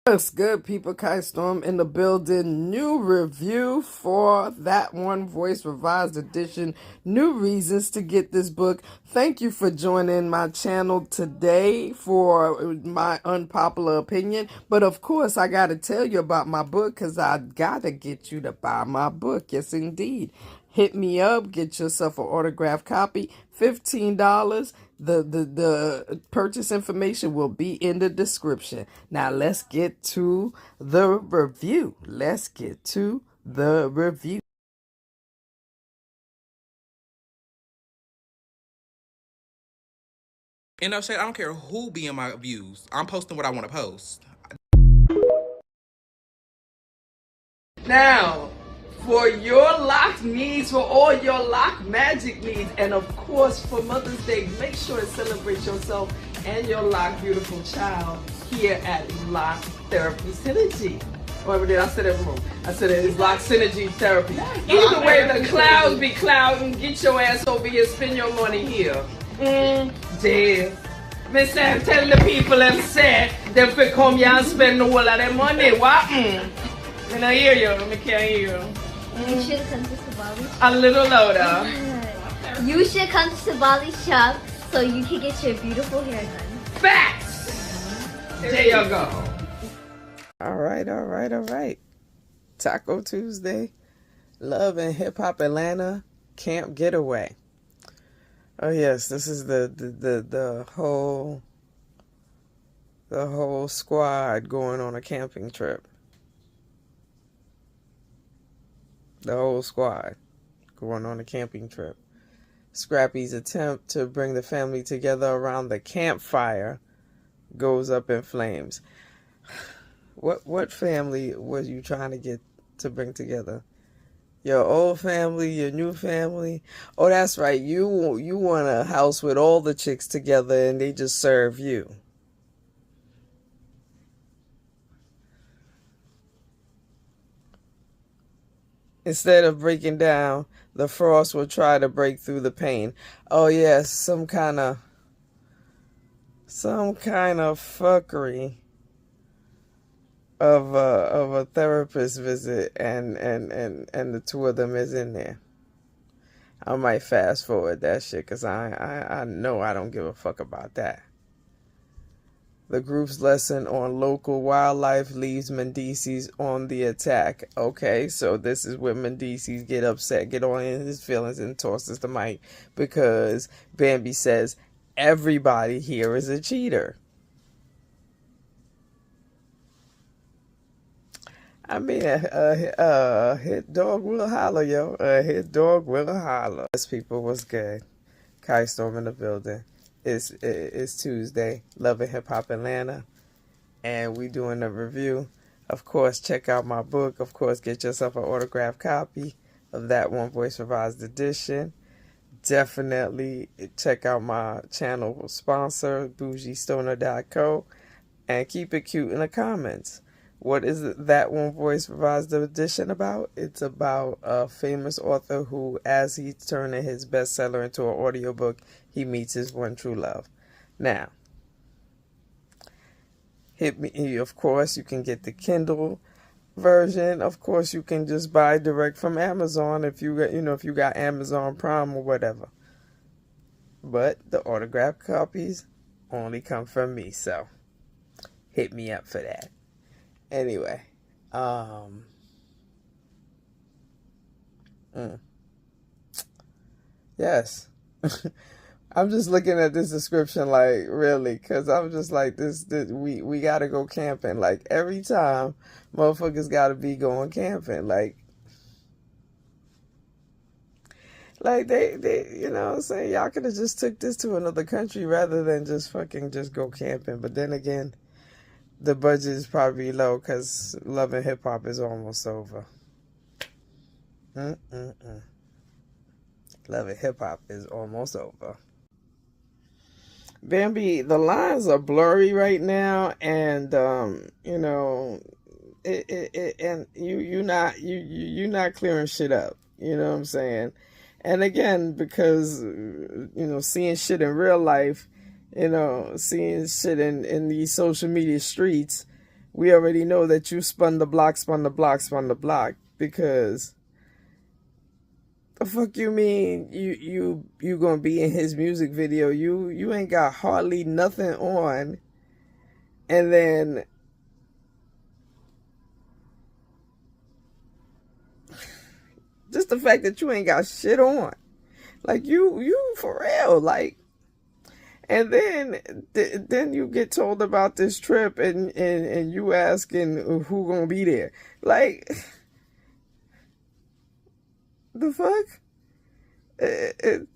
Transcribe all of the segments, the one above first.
What's good, people? Kai Storm in the building. New review for That One Voice Revised Edition. New reasons to get this book. Thank you for joining my channel today for my unpopular opinion. But of course, I got to tell you about my book because I got to get you to buy my book. Yes, indeed. Hit me up. Get yourself an autographed copy. $15. The purchase information will be in the description. Now let's get to the review. Let's get to the review. And no shade, I don't care who be in my views. I'm posting what I want to post. Now, for your lock needs, for all your lock magic needs, and of course for Mother's Day, make sure to celebrate yourself and your lock beautiful child here at Lock Therapy Synergy. Or did I say that wrong? I said it's Lock Synergy Therapy. Either way, the clouds be clouding. Get your ass over here, spend your money here. Dear. Miss Sam, tell the people them said them fi come here and spend all of their money. What? I don't hear you. I can't hear you. You should come to Sabali shop. A little louder. You should come to Sabali shop so you can get your beautiful hair done. Facts! There you go. All right. Taco Tuesday, Love and Hip Hop Atlanta Camp Getaway. Oh yes, this is the whole squad going on a camping trip. The whole squad going on a camping trip. Scrappy's attempt to bring the family together around the campfire goes up in flames. What family was you trying to get to bring together? Your old family, your new family? Oh, that's right. You want a house with all the chicks together and they just serve you. Instead of breaking down, the frost will try to break through the pain. Oh yes, some kind of fuckery of a therapist visit, and the two of them is in there. I might fast forward that shit because I know I don't give a fuck about that. The group's lesson on local wildlife leaves Mendices on the attack. Okay, so this is where Mendices get upset, get on in his feelings, and tosses the mic because Bambi says everybody here is a cheater. I mean, a hit dog will holler, yo. A hit dog will holler. Yes, people, what's good? Kai Storm in the building. It's Tuesday, Love and Hip Hop Atlanta, and we doing a review. Of course, check out my book. Of course, get yourself an autographed copy of That One Voice Revised Edition. Definitely check out my channel sponsor, bougiestoner.co, and keep it cute in the comments. What is That One Voice Revised Edition about? It's about a famous author who, as he's turning his bestseller into an audiobook, he meets his one true love. Now, hit me. Of course, you can get the Kindle version. Of course, you can just buy direct from Amazon if you got Amazon Prime or whatever. But the autographed copies only come from me, so hit me up for that. Anyway, yes. I'm just looking at this description like, really, because I'm just like, we got to go camping. Like, every time, motherfuckers got to be going camping. Like they, you know what I'm saying? Y'all could have just took this to another country rather than just go camping. But then again, the budget is probably low because Love and Hip Hop is almost over. Love and Hip Hop is almost over. Bambi, the lines are blurry right now, and you're not clearing shit up. You know what I'm saying? And again, because seeing shit in real life, seeing shit in these social media streets we already know that you spun the block, because the fuck you mean you gonna be in his music video? You ain't got hardly nothing on, and then just the fact that you ain't got shit on, like you for real, like. And then you get told about this trip, and you asking who gonna be there. Like, the fuck? And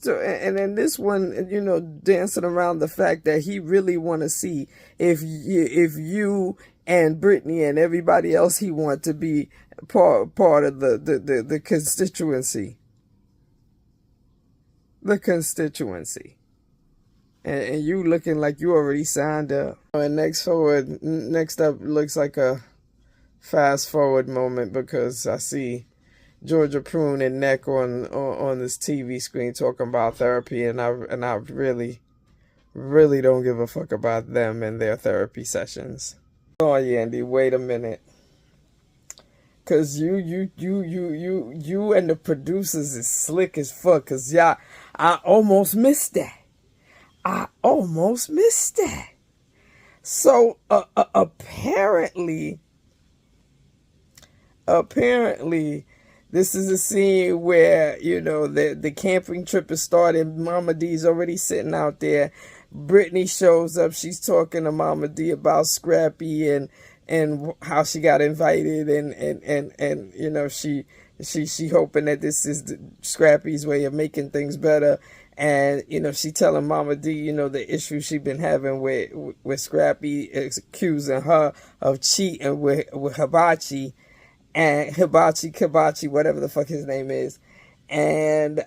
then this one, you know, dancing around the fact that he really want to see if you and Brittany and everybody else he want to be part of the constituency. The constituency. And you looking like you already signed up. And next up looks like a fast forward moment, because I see Georgia Prune and Neck on this TV screen talking about therapy, and I really don't give a fuck about them and their therapy sessions. Oh, Yandy, wait a minute. Cause you and the producers is slick as fuck. Cause y'all, I almost missed that. So apparently, this is a scene where, you know, the camping trip is started. Mama D's already sitting out there. Brittany shows up. She's talking to Mama D about Scrappy and how she got invited, and you know, she hoping that this is Scrappy's way of making things better. And, you know, she telling Mama D, you know, the issue she been having with Scrappy, accusing her of cheating with Hibachi, and Kibachi, whatever the fuck his name is. And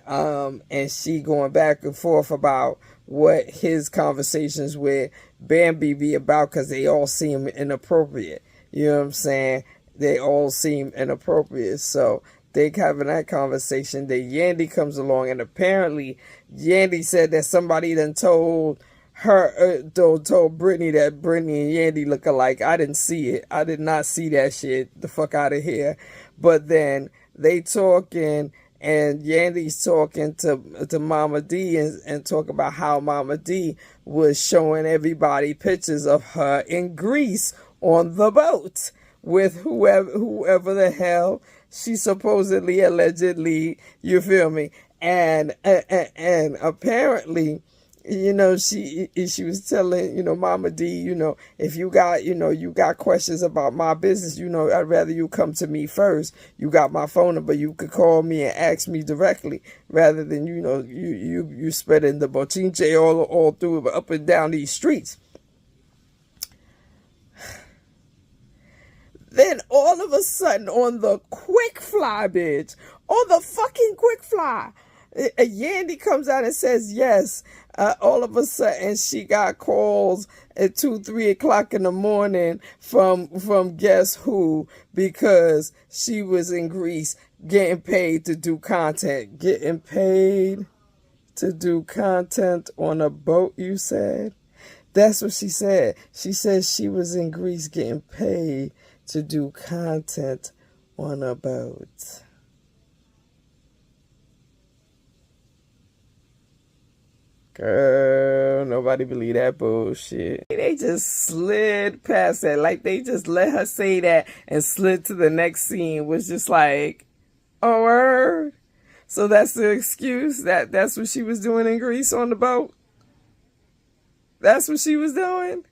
she going back and forth about what his conversations with Bambi be about, because they all seem inappropriate. You know what I'm saying? They all seem inappropriate. So they having that conversation. Then Yandy comes along, and apparently Yandy said that somebody done told her, told Brittany that Brittany and Yandy look alike. I didn't see it. I did not see that shit. The fuck out of here. But then they talking, and Yandy's talking to Mama D and talk about how Mama D was showing everybody pictures of her in Greece on the boat with whoever the hell she supposedly, allegedly, you feel me? And apparently, you know, she was telling, you know, Mama D, you know, if you got, you know, you got questions about my business, you know, I'd rather you come to me first. You got my phone number. You could call me and ask me directly, rather than, you know, you spreading the bochinche all through, up and down these streets. Then all of a sudden, on the quick fly, bitch, on the fucking quick fly, Yandy comes out and says yes. All of a sudden, she got calls at 2-3 o'clock in the morning from guess who, because she was in Greece getting paid to do content. Getting paid to do content on a boat, you said? That's what she said. She said she was in Greece getting paid to do content on a boat. Girl, nobody believe that bullshit. They just slid past that. Like, they just let her say that and slid to the next scene. Was just like, oh, word. So that's the excuse? That's what she was doing in Greece on the boat? That's what she was doing?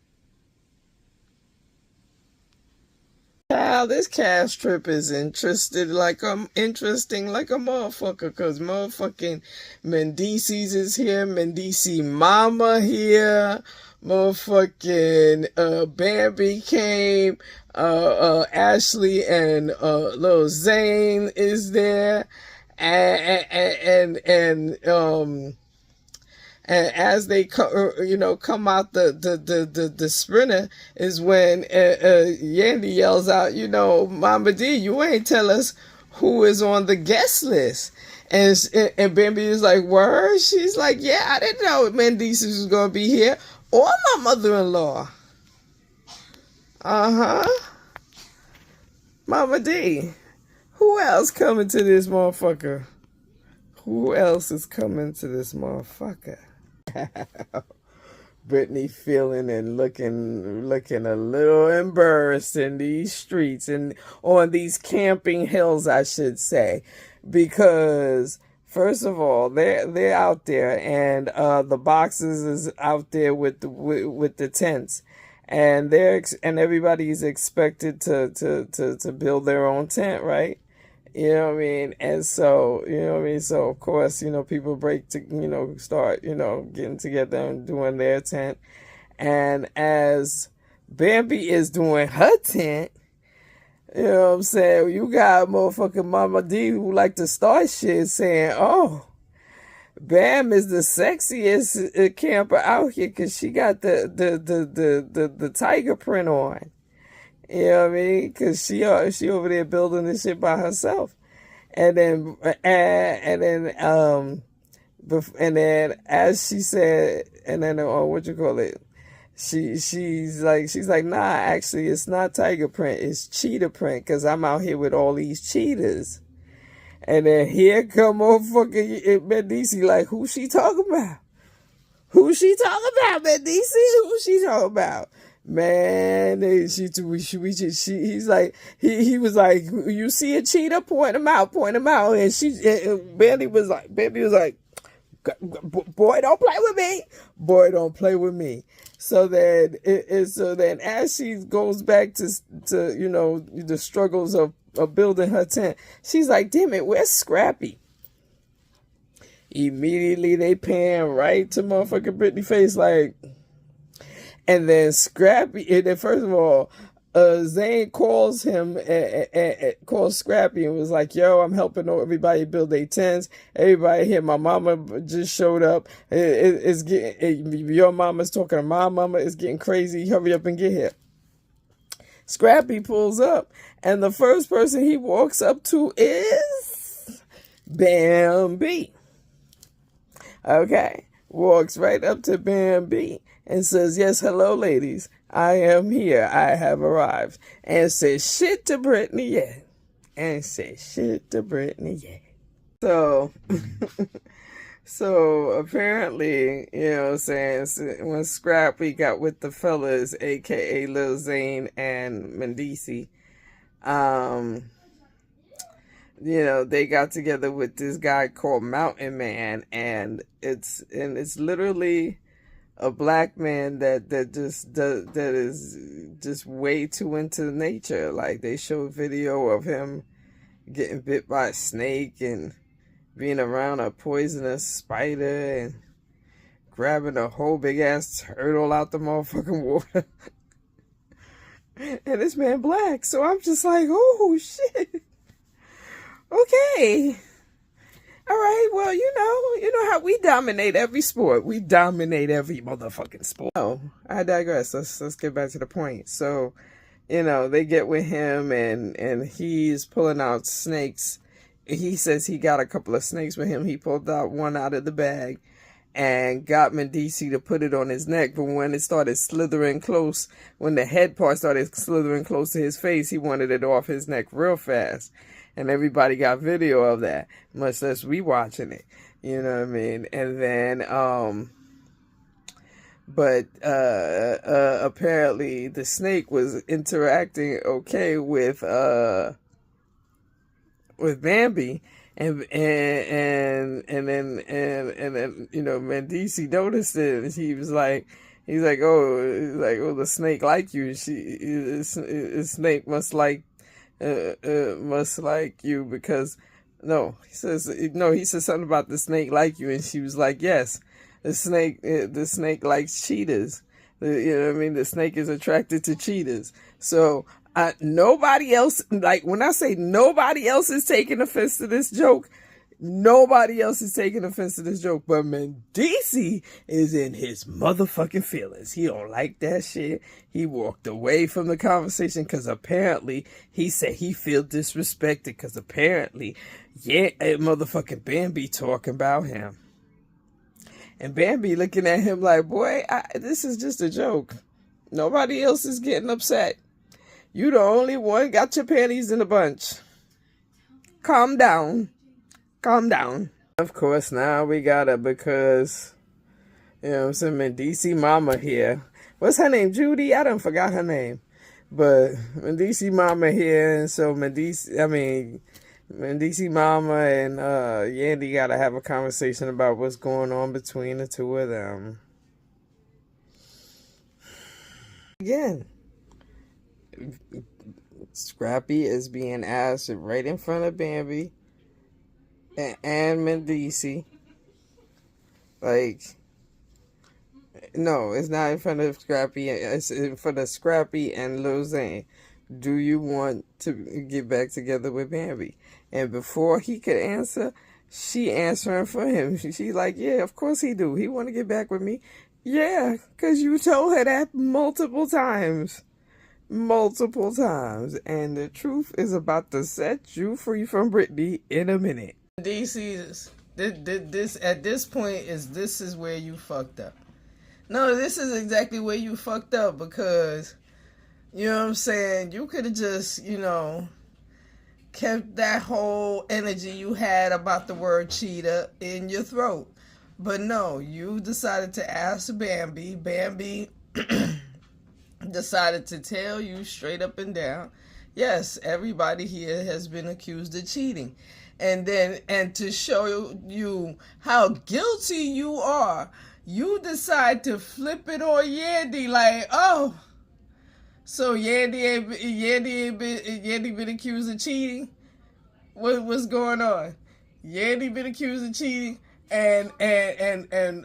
Child, this cast trip is interesting like a motherfucker, cause motherfucking Mendices is here, Mendici mama here, motherfucking Bambi came, Ashley and Lil Zane is there, and as they come out the sprinter is when Yandy yells out, you know, Mama D, you ain't tell us who is on the guest list. And Bambi is like, word? She's like, yeah, I didn't know Mendices was going to be here, or my mother-in-law. Uh-huh. Mama D. Who else coming to this motherfucker? Who else is coming to this motherfucker? Brittany feeling and looking a little embarrassed in these streets and on these camping hills, I should say, because first of all, they're out there, and the boxes is out there with the tents, and everybody's expected to build their own tent, right? You know what I mean? And so, you know what I mean? So, of course, people start, getting together and doing their tent. And as Bambi is doing her tent, you know what I'm saying? You got motherfucking Mama D who like to start shit saying, oh, Bam is the sexiest camper out here because she got the tiger print on. You know what I mean? Because she over there building this shit by herself, and then as she said, and then what you call it? She's like, nah, actually, it's not tiger print, it's cheetah print, because I'm out here with all these cheetahs. And then here come motherfucking Medici, like, who she talking about? Who she talking about, Medici? Who she talking about? Man, he's like, he was like, you see a cheetah, point him out, and Benny was like, boy, don't play with me, boy, don't play with me. So then, as she goes back to the struggles of building her tent, she's like, damn it, where's Scrappy? Immediately they pan right to motherfucking Brittany face, like. And then Scrappy, and then first of all, Zane calls him, calls Scrappy and was like, yo, I'm helping everybody build their tents. Everybody here, my mama just showed up. Your mama's talking to my mama. It's getting crazy. Hurry up and get here. Scrappy pulls up, and the first person he walks up to is Bambi. Okay, walks right up to Bambi and says, yes, hello, ladies. I am here. I have arrived. And says shit to Brittany yet. So apparently, saying, when Scrappy got with the fellas, a.k.a. Lil Zane and Medici, they got together with this guy called Mountain Man, and it's literally a black man that is just way too into nature. Like, they show video of him getting bit by a snake and being around a poisonous spider and grabbing a whole big ass turtle out the motherfucking water. And this man black, so I'm just like, oh shit. Okay. All right, well, you know how we dominate every sport. We dominate every motherfucking sport. Oh, I digress. Let's get back to the point. So, they get with him, and he's pulling out snakes. He says he got a couple of snakes with him. He pulled out one out of the bag and got Medici to put it on his neck. But when it started slithering close, when the head part started slithering close to his face, he wanted it off his neck real fast. And everybody got video of that, much less we watching it. You know what I mean? And then, apparently the snake was interacting okay with Bambi, and then Medici noticed it, and he's like, oh, the snake like you. The snake must like you because he says something about the snake like you, and she was like, yes, the snake likes cheetahs. The snake is attracted to cheetahs. So nobody else, like, when I say nobody else is taking offense to this joke, nobody else is taking offense to this joke, but Medici is in his motherfucking feelings. He don't like that shit. He walked away from the conversation because apparently he said he feel disrespected because apparently, motherfucking Bambi talking about him. And Bambi looking at him like, boy, this is just a joke. Nobody else is getting upset. You the only one got your panties in a bunch. Calm down. Calm down. Of course, now we got it because, you know what I'm saying, Medici Mama here. What's her name? Judy? I done forgot her name. But Medici Mama here, and so Medici Mama and Yandy gotta have a conversation about what's going on between the two of them. Again, Scrappy is being asked right in front of Bambi and Medici. Like, no, it's not in front of Scrappy. It's in front of Scrappy and Lil Zane. Do you want to get back together with Bambi? And before he could answer, she answering for him. She like, yeah, of course he do. He want to get back with me. Yeah, because you told her that multiple times. Multiple times. And the truth is about to set you free from Britney in a minute. DC's, this at this point, this is where you fucked up. No, this is exactly where you fucked up because, you know what I'm saying, you could have just, you know, kept that whole energy you had about the word cheetah in your throat. But no, you decided to ask Bambi. Bambi decided to tell you straight up and down, yes, everybody here has been accused of cheating. And to show you how guilty you are, you decide to flip it on Yandy like, oh, so Yandy been accused of cheating? What's going on? Yandy been accused of cheating? And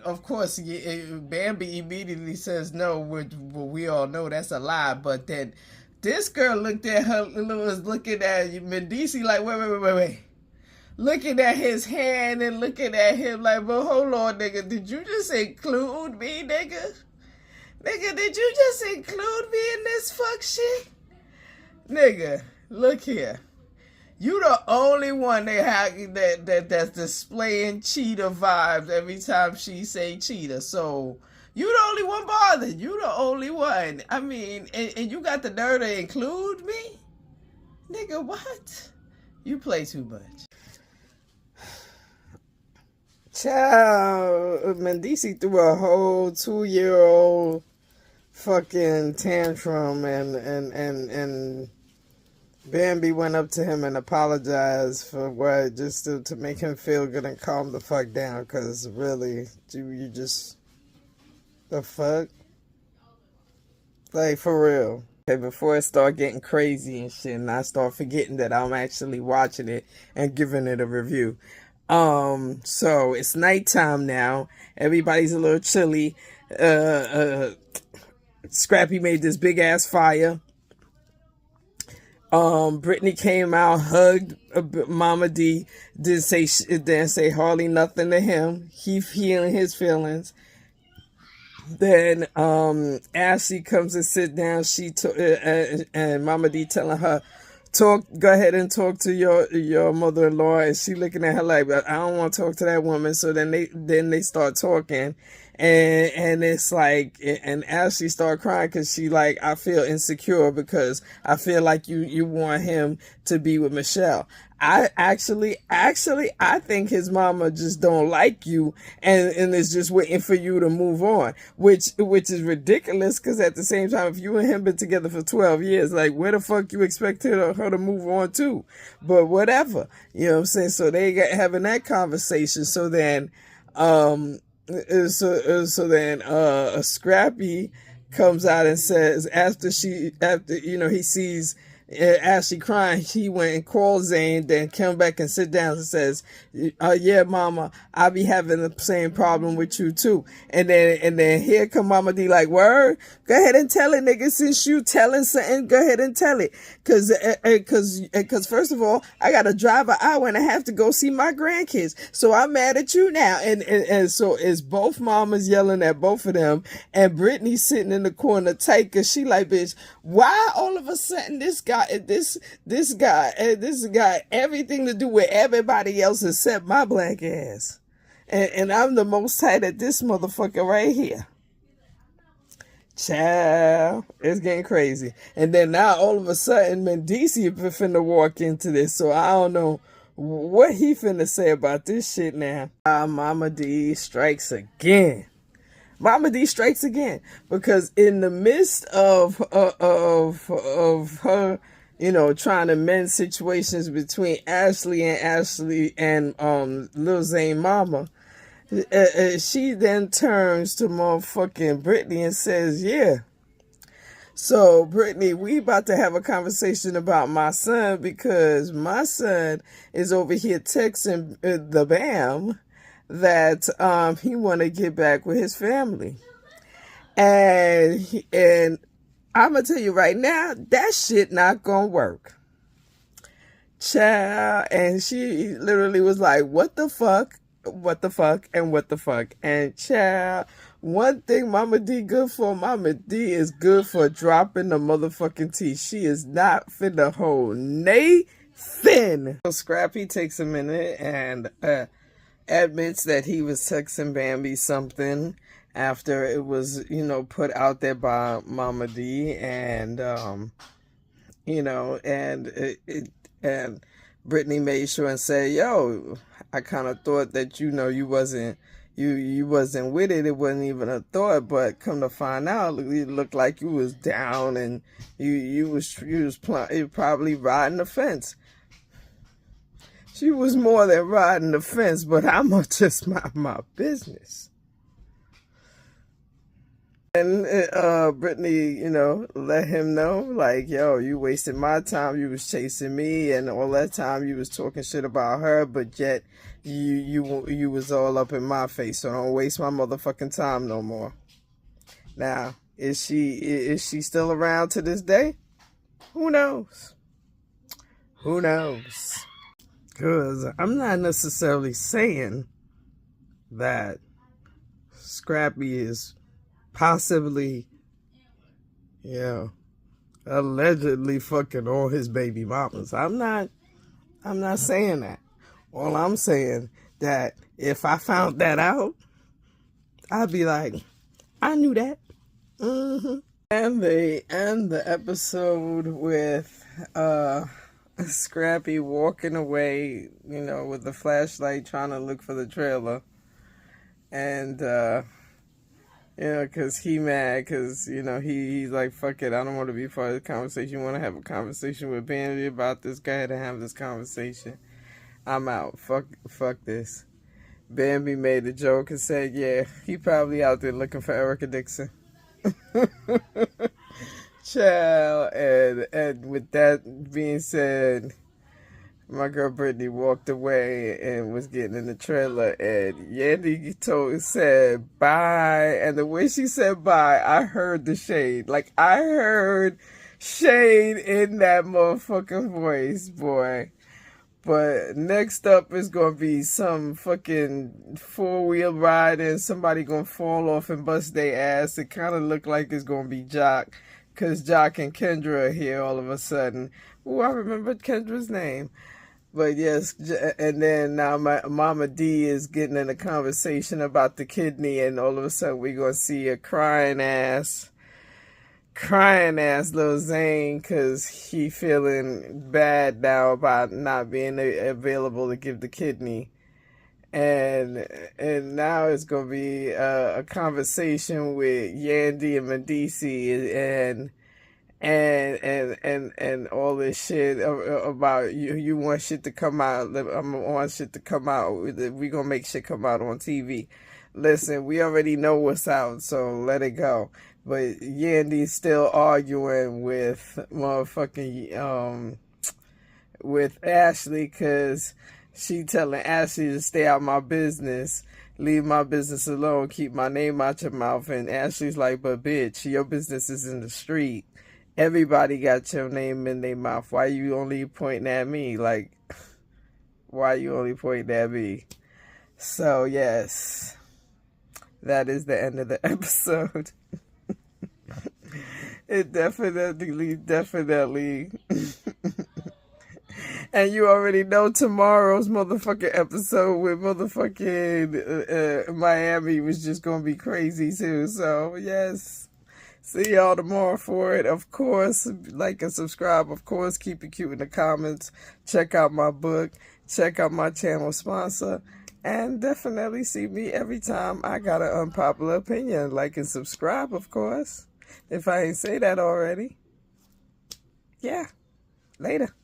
of course, Bambi immediately says no, we all know that's a lie. But then this girl looked at her, was looking at Medici like, wait. Looking at his hand and looking at him like, well, hold on, nigga. Did you just include me, nigga? Nigga, did you just include me in this fuck shit? Nigga, look here. You the only one that's displaying cheetah vibes every time she say cheetah. So you the only one bothered. You the only one. I mean, and you got the nerve to include me? Nigga, what? You play too much. Child, Medici threw a whole 2-year-old fucking tantrum and Bambi went up to him and apologized for what, just to make him feel good and calm the fuck down, because really, you just, the fuck? Like, for real. Okay, before it start getting crazy and shit, and I start forgetting that I'm actually watching it and giving it a review. So it's nighttime now. Everybody's a little chilly. Scrappy made this big ass fire. Brittany came out, hugged Mama D, didn't say hardly nothing to him. He feeling his feelings. Then Ashley comes and sit down. And Mama D telling her, go ahead and talk to your mother-in-law, and she looking at her like, I don't want to talk to that woman. So then they start talking, and it's like, and Ashley start crying because she like, I feel insecure because I feel like you want him to be with Michelle. I actually I think his mama just don't like you and is just waiting for you to move on, which is ridiculous, because at the same time, if you and him been together for 12 years, like, where the fuck you expect her to move on to? But whatever, you know what I'm saying? So they got having that conversation. So then Scrappy comes out and says, after he sees Ashley crying, he went and called Zane, then came back and sit down and says, yeah, Mama, I be having the same problem with you too. And then here come Mama D like, word? Go ahead and tell it, nigga. Since you telling something, go ahead and tell it. Cause first of all, I gotta drive an hour and a half to go see my grandkids. So I'm mad at you now. And so it's both mamas yelling at both of them, and Brittany sitting in the corner tight, cause she like, bitch, why all of a sudden this guy everything to do with everybody else except my black ass, and I'm the most tight at this motherfucker right here. Child, it's getting crazy. And then now all of a sudden, Mendici finna walk into this, so I don't know what he finna say about this shit now. Mama D strikes again. Mama D strikes again, because in the midst of her, you know, trying to mend situations between Ashley and Lil Zane mama, she then turns to motherfucking Brittany and says, yeah, so Brittany, we about to have a conversation about my son, because my son is over here texting the BAM that he want to get back with his family. And I'm going to tell you right now, that shit not going to work. Child. And she literally was like, what the fuck? What the fuck and what the fuck. And child, one thing Mama D good for, Mama D is good for dropping the motherfucking tea. She is not finna hold Nathan. So Scrappy takes a minute and admits that he was texting Bambi something after it was, you know, put out there by Mama D, and you know, and Brittany made sure and said, yo, I kind of thought that, you know, you wasn't with it. It wasn't even a thought, but come to find out, it looked like you was down, and you was probably riding the fence. She was more than riding the fence, but I'ma just mind my business. And Brittany, you know, let him know, like, yo, you wasted my time. You was chasing me, and all that time you was talking shit about her, but yet you was all up in my face. So don't waste my motherfucking time no more. Now, is she still around to this day? Who knows? Who knows? Because I'm not necessarily saying that Scrappy is possibly, you know, allegedly fucking all his baby mamas. I'm not saying that. All I'm saying that if I found that out, I'd be like, I knew that. And they end the episode with Scrappy walking away, you know, with the flashlight trying to look for the trailer. And you know, because he mad, because, you know, he's like, fuck it, I don't want to be part of the conversation. You want to have a conversation with Bambi about this? Go ahead and have this conversation. I'm out. Fuck this. Bambi made a joke and said, yeah, he probably out there looking for Erica Dixon. Child. And with that being said, my girl Brittany walked away and was getting in the trailer, and Yandy said bye, and the way she said bye, I heard the shade. Like, I heard shade in that motherfucking voice, boy. But next up is gonna be some fucking four-wheel ride, and somebody gonna fall off and bust their ass. It kind of look like it's gonna be Jock, because Jock and Kendra are here all of a sudden. Ooh, I remembered Kendra's name. But yes, and then now my Mama D is getting in a conversation about the kidney, and all of a sudden we're going to see a crying ass Lil Zane, because he feeling bad now about not being available to give the kidney. And now it's going to be a conversation with Yandy and Mendici, and all this shit about you want shit to come out. I want shit to come out. We gonna make shit come out on TV. Listen, we already know what's out, so let it go. But Yandy's still arguing with motherfucking with Ashley, because she telling Ashley to stay out my business, leave my business alone, keep my name out your mouth. And Ashley's like, but bitch, your business is in the street. Everybody got your name in their mouth. Why you only pointing at me? Like, why you only pointing at me? So, yes, that is the end of the episode. It definitely. And you already know tomorrow's motherfucking episode with motherfucking Miami was just going to be crazy, too. So, yes. See y'all tomorrow for it. Of course, like and subscribe. Of course, keep it cute in the comments. Check out my book. Check out my channel sponsor. And definitely see me every time I got an unpopular opinion. Like and subscribe, of course. If I ain't say that already. Yeah. Later.